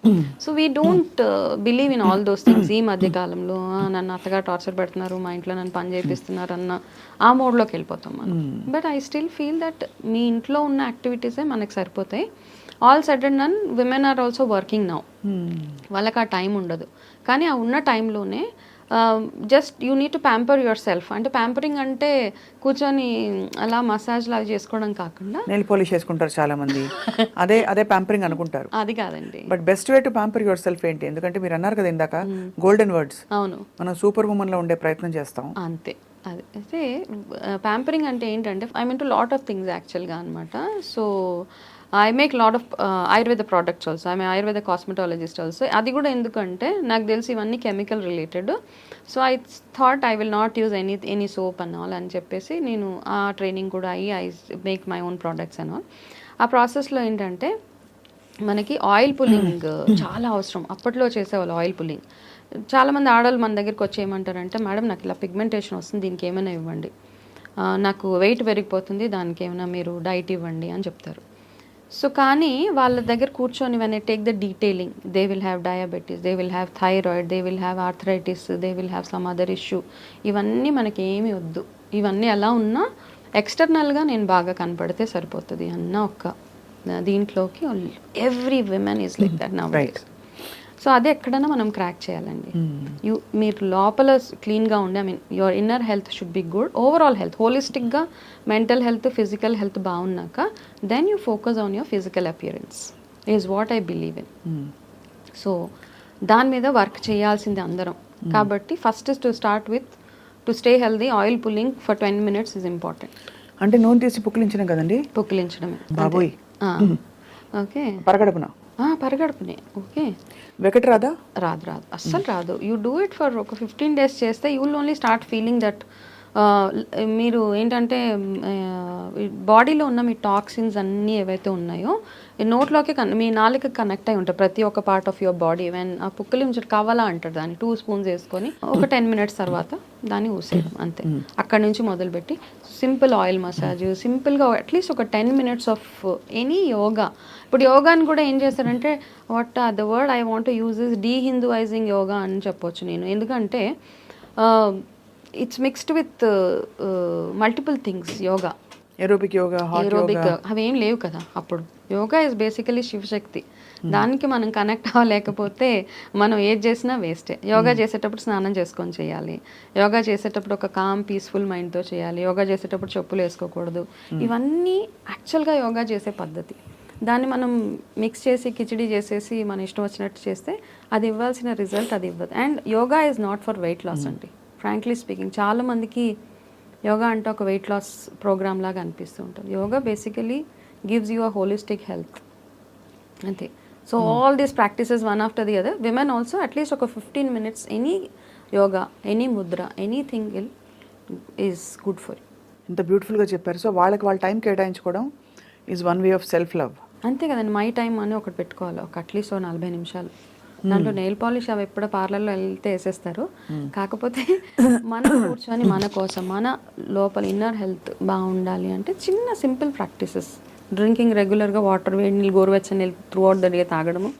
So we don't believe in all those things. ఈ మధ్య కాలంలో నన్ను అత్తగా టార్చర్ పెడుతున్నారు, మా ఇంట్లో నన్ను పని చేపిస్తున్నారు అన్న ఆ మోడ్లోకి వెళ్ళిపోతాం మనం. But I still feel that మీ ఇంట్లో ఉన్న యాక్టివిటీసే మనకు సరిపోతాయి. All said and done, women are also working now, వాళ్ళకి ఆ టైం ఉండదు. కానీ ఆ ఉన్న టైంలోనే just you need to pamper yourself. అంటే ప్యాంపరింగ్ అంటే కూర్చొని అలా మసాజ్ లాగా చేసుకోవడం కాకుండా నెయిల్ పాలిష్ చేసుకుంటారు చాలా మంది, అదే అదే ప్యాంపరింగ్ అనుకుంటారు. అది కాదండి. But best way to pamper your self ఏంటి? ఎందుకంటే మీరు అన్నారు కదా ఇందాక గోల్డెన్ వర్డ్స్, అవును, మనం సూపర్ ఉమెన్ లో ఉండే ప్రయత్నం చేస్తాం. అంతే. అది అయితే ప్యాంపరింగ్ అంటే ఏంటంటే I mean to lot of things యాక్చువల్గా అనమాట. So I make lot of Ayurveda products also, I Ayurveda cosmetologist also. అది కూడా ఎందుకంటే నాకు తెలిసి ఇవన్నీ chemical related. So I thought I will not use any soap and all అని చెప్పేసి నేను ఆ ట్రైనింగ్ కూడా అయ్యి I make my own products and all. ఆ ప్రాసెస్లో ఏంటంటే మనకి ఆయిల్ పుల్లింగ్ చాలా అవసరం. అప్పట్లో చేసేవాళ్ళు ఆయిల్ పుల్లింగ్. చాలామంది ఆడవాళ్ళు మన దగ్గరికి వచ్చి ఏమంటారంటే, మేడం నాకు ఇలా పిగ్మెంటేషన్ వస్తుంది, దీనికి ఏమైనా ఇవ్వండి, నాకు వెయిట్ పెరిగిపోతుంది, దానికి ఏమైనా మీరు డైట్ ఇవ్వండి అని చెప్తారు. సో కానీ వాళ్ళ దగ్గర కూర్చొని when I take the detailing, they will have diabetes, they will have thyroid, they will have arthritis, they will have some other issue. ఇవన్నీ మనకి ఏమీ వద్దు, ఇవన్నీ ఎలా ఉన్నా ఎక్స్టర్నల్గా నేను బాగా కనపడితే సరిపోతుంది అన్న ఒక దీంట్లోకి every women is like that now. So అది ఎక్కడైనా మనం క్రాక్ చేయాలండి. మీరు లోపల క్లీన్గా ఉండి, I mean your inner health should be good, overall health హోలిస్టిక్గా మెంటల్ హెల్త్ ఫిజికల్ హెల్త్ బాగున్నాక then you focus on your physical appearance is what I believe in. So దాని మీద వర్క్ చేయాల్సింది అందరం. కాబట్టి first to start with to stay healthy, oil pulling for 20 minutes is important. అంటే నూనె తీసి పుక్కిలించడం కదండి? పుక్కిలించడమే బాబోయ్. ఓకే, పరగడుపున పరగడుపునే. ఓకే, వెకట్ రాదా? రాదు అస్సలు రాదు. యూ డూ ఇట్ ఫర్ ఒక 15 days చేస్తే you will only start feeling that మీరు ఏంటంటే బాడీలో ఉన్న మీ టాక్సిన్స్ అన్నీ ఏవైతే ఉన్నాయో నోట్లోకి మీ నాలుక కనెక్ట్ అయి ఉంటాయి ప్రతి ఒక్క part of your body. When ఆ పుక్కలు కావాలా అంటారు దాన్ని 2 spoons వేసుకొని ఒక 10 minutes తర్వాత దాన్ని ఊసేయడం అంతే. అక్కడ నుంచి మొదలుపెట్టి సింపుల్ ఆయిల్ మసాజ్, సింపుల్గా అట్లీస్ట్ ఒక 10 minutes ఆఫ్ ఎనీ యోగా. ఇప్పుడు యోగాని కూడా ఏం చేస్తారంటే what the word I want to use is dehinduising yoga అని చెప్పొచ్చు నేను. ఎందుకంటే it's mixed with multiple things. Yoga, aerobic yoga, aerobic అవేం లేవు కదా అప్పుడు. Yoga is basically Shivshakti. దానికి మనం కనెక్ట్ అవ్వలేకపోతే మనం ఏది చేసినా వేస్టే. యోగా చేసేటప్పుడు స్నానం చేసుకొని చేయాలి, యోగా చేసేటప్పుడు ఒక కామ్ పీస్ఫుల్ మైండ్తో చేయాలి, యోగా చేసేటప్పుడు చెప్పులు వేసుకోకూడదు. ఇవన్నీ యాక్చువల్గా యోగా చేసే పద్ధతి. దాన్ని మనం మిక్స్ చేసి కిచిడి చేసేసి మన ఇష్టం వచ్చినట్టు చేస్తే అది ఇవ్వాల్సిన రిజల్ట్ అది ఇవ్వదు. And yoga is not for weight loss అండి, ఫ్రాంక్లీ స్పీకింగ్. చాలామందికి యోగా అంటే ఒక వెయిట్ లాస్ ప్రోగ్రామ్ లాగా అనిపిస్తూ ఉంటుంది. Yoga basically gives you a holistic health అంతే. So all these practices one after the other, women also at least ఒక 15 minutes any yoga, any mudra, anything is good for you. ఎంత బ్యూటిఫుల్గా చెప్పారు. సో వాళ్ళకి వాళ్ళ టైం కేటాయించుకోవడం is one way of self love. అంతే కదండి. మై టైం అని ఒకటి పెట్టుకోవాలి, ఒక అట్లీస్ట్ 40 నిమిషాలు. దాంట్లో నెయిల్ పాలిష్ అవి ఎప్పుడో పార్లర్లో వెళ్తే వేసేస్తారు. కాకపోతే మనం కూర్చొని మన కోసం మన లోపల ఇన్నర్ హెల్త్ బాగుండాలి అంటే చిన్న సింపుల్ ప్రాక్టీసెస్. డ్రింకింగ్ రెగ్యులర్గా వాటర్, వేడి నీళ్ళు, గోరువెచ్చని నీళ్ళు త్రూ అవుట్ ద డే తాగడము,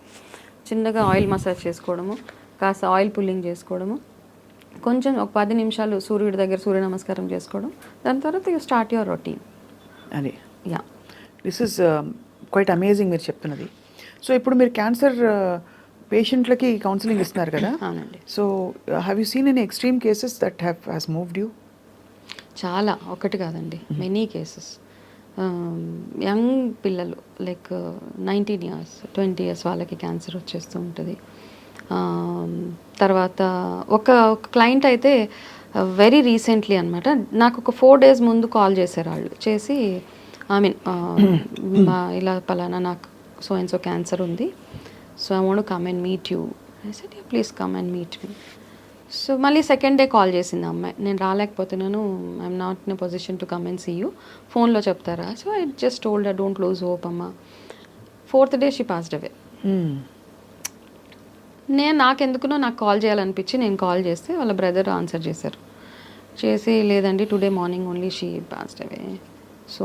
చిన్నగా ఆయిల్ మసాజ్ చేసుకోవడము, కాస్త ఆయిల్ పుల్లింగ్ చేసుకోవడము, కొంచెం ఒక 10 నిమిషాలు సూర్యుడి దగ్గర సూర్య నమస్కారం చేసుకోవడం. దాని తర్వాత యూ స్టార్ట్ యువర్ రొటీన్. అది yeah, this is quite amazing మీరు చెప్తున్నది. సో ఇప్పుడు మీరు క్యాన్సర్ పేషెంట్లకి కౌన్సిలింగ్ ఇస్తున్నారు కదా? అవునండి. So have you seen any extreme cases that has moved you? చాలా, ఒకటి కాదండి, మెనీ కేసెస్. యంగ్ పిల్లలు లైక్ 19 years 20 years వాళ్ళకి క్యాన్సర్ వచ్చేస్తూ ఉంటుంది. తర్వాత ఒక క్లయింట్ అయితే వెరీ రీసెంట్లీ అనమాట నాకు ఒక 4 days ముందు కాల్ చేశారు. వాళ్ళు చేసి ఐ మీన్ ఇలా పలానా నాకు సో అండ్ సో క్యాన్సర్ ఉంది, so I want to come and meet you. I said you please come and meet me. So మళ్ళీ సెకండ్ డే కాల్ చేసింది అమ్మాయి, నేను రాలేకపోతున్నాను, I'm not in a position to come and see you, ఫోన్లో చెప్తారా? So I just told her don't lose hope అమ్మ. 4th day she passed away. నాకెందుకునో నాకు కాల్ చేయాలనిపించి నేను కాల్ చేస్తే వాళ్ళ బ్రదర్ ఆన్సర్ చేశారు. చేసి లేదండి today morning only she passed away. So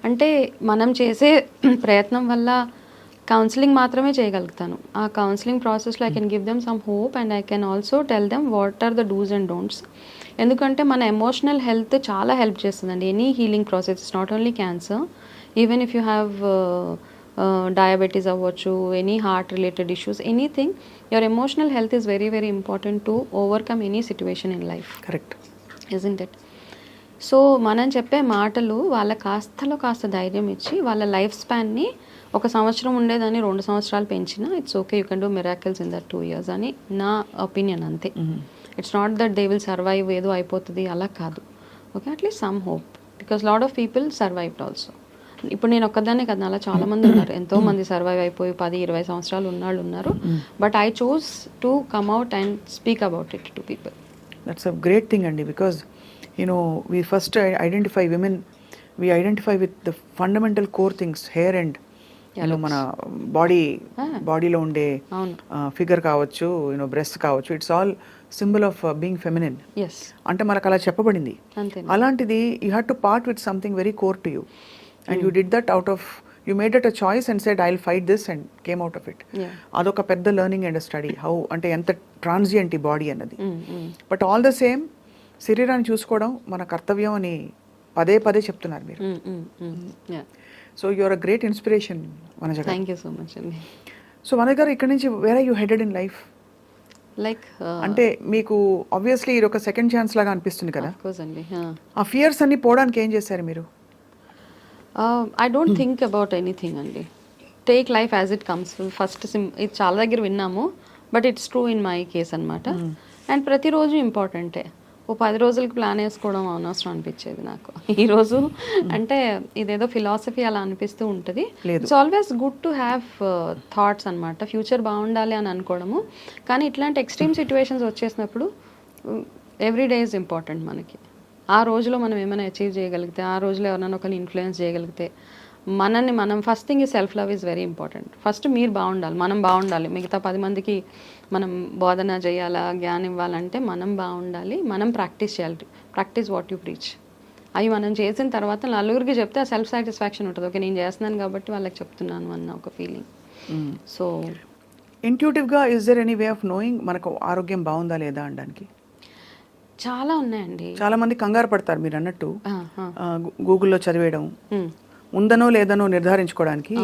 అంటే మనం చేసే ప్రయత్నం వల్ల కౌన్సిలింగ్ మాత్రమే చేయగలుగుతాను. ఆ కౌన్సిలింగ్ ప్రాసెస్లో I can give them some hope and I can also tell them what are the dos and don'ts. ఎందుకంటే మన ఎమోషనల్ హెల్త్ చాలా హెల్ప్ చేస్తుందండి any healing process. It's not only cancer, even if you have diabetes అవ్వచ్చు, any heart related issues, anything. Your emotional health is very very important to overcome any situation in life, correct. Isn't it? So మనం చెప్పే మాటలు వాళ్ళ కాస్త ధైర్యం ఇచ్చి వాళ్ళ life స్పాన్ని 1 సంవత్సరం ఉండేదాన్ని 2 సంవత్సరాలు పెంచినా it's okay, you can do miracles in that 2 years అని నా ఒపీనియన్ అంతే. It's not that they will survive, ఏదో అయిపోతుంది అలా కాదు. Okay, at least some hope, because lot of people survived also. ఇప్పుడు నేను ఒక్కదాన్నే కదా, అలా చాలా మంది ఉన్నారు, ఎంతో మంది సర్వైవ్ అయిపోయి 10-20 సంవత్సరాలు ఉన్నాళ్ళు ఉన్నారు. But I choose to come out and speak about it to people. That's a great thing అండి, because we first identify women, we identify with the fundamental core things, hair and మన బాడీలో ఉండే figure కావచ్చు, breast కావచ్చు, it's all symbol of being feminine. అంటే మనకు అలా చెప్పబడింది. అలాంటిది you had to part with something very core to you, and you did that out of, you made it a choice and said I will fight this and came out of it. అదొక పెద్ద learning and study, how అంటే ఎంత transient ఈ body అన్నది. But all the same శరీరాన్ని చూసుకోవడం మన కర్తవ్యం అని పదే చెప్తున్నారు మీరు. So you are a great inspiration Vanaja గారు. థ్యాంక్ యూ సో మచ్ అండి. సో వనజ గారు, ఇక్కడ నుంచి where are you headed in life? Like అంటే మీకు ఆబ్వియస్లీ ఇది ఒక సెకండ్ ఛాన్స్ లాగా అనిపిస్తుంది కదా. అండి, ఆ ఫియర్స్ అన్ని పోవడానికి ఏం చేశారు మీరు? I don't think about anything అండి. Take life as it comes. First ఇది చాలా దగ్గర విన్నాము, but it's true in my case అనమాట. అండ్ ప్రతిరోజు ఇంపార్టెంటే. 10 రోజులకి ప్లాన్ వేసుకోవడం అనవసరం అనిపించేది నాకు ఈరోజు. అంటే ఇదేదో ఫిలాసఫీ అలా అనిపిస్తూ ఉంటుంది. It's always good to have thoughts అనమాట, ఫ్యూచర్ బాగుండాలి అని అనుకోవడము. కానీ ఇట్లాంటి ఎక్స్ట్రీమ్ సిచ్యువేషన్స్ వచ్చేసినప్పుడు ఎవ్రీ డే ఈజ్ ఇంపార్టెంట్ మనకి. ఆ రోజులో మనం ఏమైనా అచీవ్ చేయగలిగితే, ఆ రోజులో ఎవరైనా ఒకరిని ఇన్ఫ్లుయెన్స్ చేయగలిగితే, మనల్ని మనం ఫస్ట్ థింగ్ ఈ self love is very important. First మీరు బాగుండాలి, మనం బాగుండాలి. మిగతా 10 మందికి మనం బోధన చేయాలా, జ్ఞానం ఇవ్వాలంటే మనం బాగుండాలి, మనం ప్రాక్టీస్ చేయాలి. Practice what you preach. అవి మనం చేసిన తర్వాత నలుగురికి చెప్తే ఆ సెల్ఫ్ సాటిస్ఫాక్షన్ ఉంటుంది. ఓకే, నేను చేస్తున్నాను కాబట్టి వాళ్ళకి చెప్తున్నాను అన్న ఒక ఫీలింగ్. సో ఇంట్యూటివ్గా is there any way of knowing మనకు ఆరోగ్యం బాగుందా లేదా అనడానికి? చాలా ఉన్నాయండి. చాలా మంది కంగారు పడతారు మీరు అన్నట్టు, గూగుల్లో చదివేయడం, ఉందనో లేదనో నిర్ధారించుకోవడానికి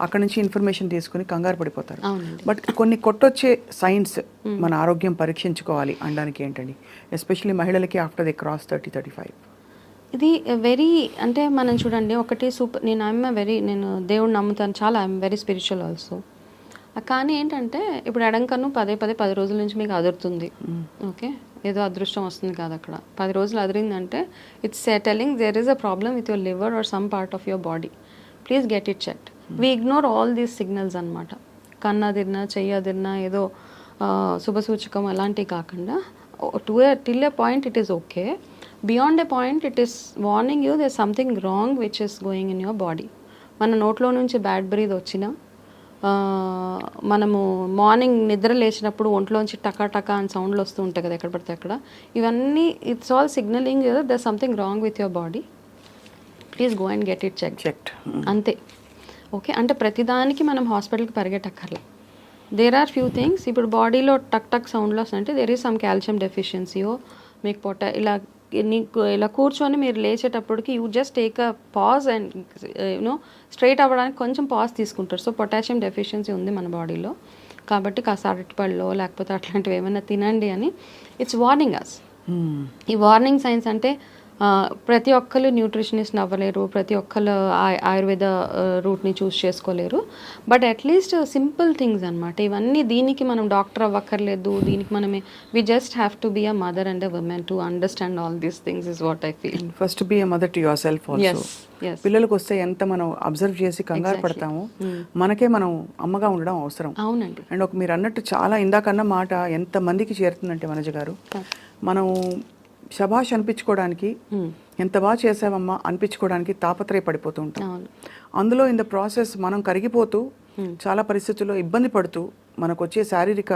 అక్కడ నుంచి ఇన్ఫర్మేషన్ తీసుకుని కంగారు పడిపోతారు. బట్ కొన్ని కొట్టొచ్చే సైన్స్ మన ఆరోగ్యం పరీక్షించుకోవాలి అనడానికి ఏంటండి, ఎస్పెషల్లీ మహిళలకి ఆఫ్టర్ దే క్రాస్ 30-35? ఇది వెరీ, అంటే మనం చూడండి, ఒకటి సూపర్, నేను దేవుడు నమ్ముతాను చాలా, ఐఎమ్ వెరీ స్పిరిచువల్ ఆల్సో. కానీ ఏంటంటే ఇప్పుడు ఎడంకన్ను 10 రోజుల నుంచి మీకు అదురుతుంది. ఓకే, ఏదో అదృష్టం వస్తుంది కాదు అక్కడ. 10 రోజులు అదిరిందంటే it's telling there is a problem with your liver or some part of your body. Please get it checked. We ignore all these signals అనమాట. కన్ను అదిరినా, చెయ్యి అదిరినా, ఏదో శుభసూచకం అలాంటివి కాకుండా till a point it is okay. Beyond a point it is warning you there something wrong which is going in your body. మన నోట్లో నుంచి బ్యాడ్ బ్రీత్ వచ్చినా, మనము మార్నింగ్ నిద్ర లేచినప్పుడు ఒంట్లోంచి టకా అని సౌండ్లు వస్తూ ఉంటాయి కదా ఎక్కడ పడితే అక్కడ, ఇవన్నీ it's all signalling there something wrong with your body. Please go and get it checked. అంతే. ఓకే, అంటే ప్రతిదానికి మనం హాస్పిటల్కి పరిగెట్టక్కర్లా. There are few things. ఇప్పుడు బాడీలో టక్ సౌండ్లు వస్తుంటే దేర్ ఈస్ సమ్ కాల్షియం డెఫిషియన్సీయో, మీకు ఇలా కూర్చొని మీరు లేచేటప్పటికి you just take a pause and straight అవ్వడానికి కొంచెం పాజ్ తీసుకుంటారు. సో పొటాషియం డెఫిషియన్సీ ఉంది మన బాడీలో, కాబట్టి కాస్త అరటిపళ్ళు లేకపోతే అట్లాంటివి ఏమైనా తినండి అని ఇట్స్ వార్నింగ్ అస్. ఈ వార్నింగ్ సైన్స్ అంటే ప్రతి ఒక్కరు న్యూట్రిషనిస్ట్ అవ్వలేరు, ప్రతి ఒక్కరు ఆయుర్వేద రూట్ని చూస్ చేసుకోలేరు. బట్ అట్లీస్ట్ సింపుల్ థింగ్స్ అనమాట ఇవన్నీ. దీనికి మనం డాక్టర్ అవ్వక్కర్లేదు, దీనికి మనమే we just have to be a mother and a woman to understand all these things is what I feel. First be a mother to yourself also. పిల్లలకు వస్తే ఎంత మనం అబ్జర్వ్ చేసి కంగారు పడతాము, మనకే మనం అమ్మగా ఉండడం అవసరం. అవునండి. అండ్ మీరు అన్నట్టు చాలా ఇందాకన్న మాట ఎంత మందికి చేరుతుందంటే వనజ గారు, మనం శభాష్ అనిపించుకోవడానికి, ఎంత బాగా చేసావమ్మా అనిపించుకోవడానికి తాపత్రయపడిపోతూ ఉంటాం. అందులో ఇన్ ద ప్రాసెస్ మనం కరిగిపోతూ చాలా పరిస్థితుల్లో ఇబ్బంది పడుతూ మనకు వచ్చే శారీరక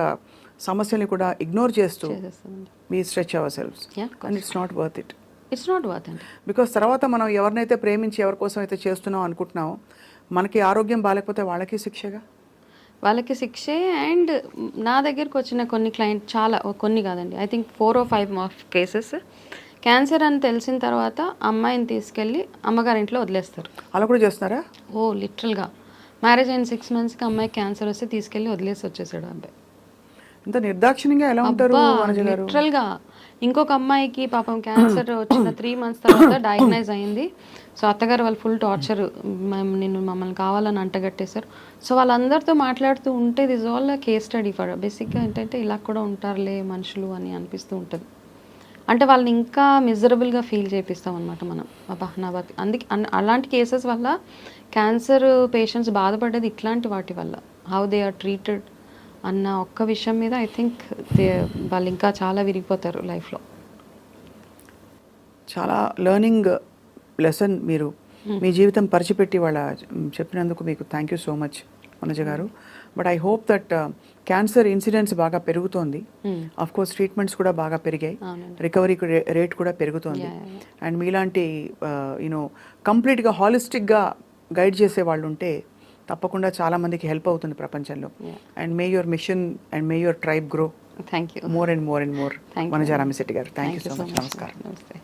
సమస్యల్ని కూడా ఇగ్నోర్ చేస్తూ we stretch ourselves. And it's not worth it. It's not worth it. Because తర్వాత మనం ఎవరినైతే ప్రేమించి ఎవరి కోసం అయితే చేస్తున్నాం అనుకుంటున్నామో మనకి ఆరోగ్యం బాగాలేకపోతే వాళ్ళకి శిక్షగా, వాళ్ళకి శిక్షే. అండ్ నా దగ్గరకు వచ్చిన కొన్ని క్లయింట్, చాలా కొన్ని కాదండి, I think 4 or 5 cases cancer అని తెలిసిన తర్వాత అమ్మాయిని తీసుకెళ్ళి అమ్మగారింట్లో వదిలేస్తారు. అలా కూడా చేస్తున్నారా? లిటరల్గా మ్యారేజ్ అయిన 6 monthsకి అమ్మాయికి క్యాన్సర్ వస్తే తీసుకెళ్ళి వదిలేసి వచ్చేసాడు అబ్బాయి. ఇంత నిర్దాక్షిణ్యంగా ఎలా ఉంటారు వనజ గారు? లిటరల్ గా ఇంకొక అమ్మాయికి పాపం క్యాన్సర్ వచ్చిన 3 months తర్వాత డయాగ్నైజ్ అయింది. సో అత్తగారు వాళ్ళు ఫుల్ టార్చర్, మమ్మల్ని కావాలని అంటగట్టేశారు. సో వాళ్ళందరితో మాట్లాడుతూ ఉంటే this all case study for బేసిక్గా ఏంటంటే ఇలా కూడా ఉంటారులే మనుషులు అని అనిపిస్తూ ఉంటుంది. అంటే వాళ్ళని ఇంకా మిజరబుల్గా ఫీల్ చేపిస్తాం అనమాట మనం. అబ్బా నా బతి అందుకే అలాంటి కేసెస్ వల్ల క్యాన్సర్ పేషెంట్స్ బాధపడేది ఇట్లాంటి వాటి వల్ల, హౌ దే ఆర్ ట్రీటెడ్ అన్న ఒక్క విషయం మీద ఐ థింక్ వాళ్ళు ఇంకా చాలా విరిగిపోతారు లైఫ్లో. చాలా లెర్నింగ్ లెసన్ మీరు మీ జీవితం పరిచిపెట్టి వాళ్ళ చెప్పినందుకు మీకు thank you so much Vanaja గారు. But I hope that cancer incidents బాగా పెరుగుతోంది. ఆఫ్ కోర్స్ ట్రీట్మెంట్స్ కూడా బాగా పెరిగాయి, రికవరీ రేట్ కూడా పెరుగుతోంది. అండ్ మీలాంటి యూనో కంప్లీట్గా హాలిస్టిక్గా గైడ్ చేసే వాళ్ళు ఉంటే తప్పకుండా చాలా మందికి హెల్ప్ అవుతుంది ప్రపంచంలో. And may your mission and may your tribe grow thank you more and more and more. Vanaja Ramisetti garu, thank you so much. నమస్కారం. నమస్తే.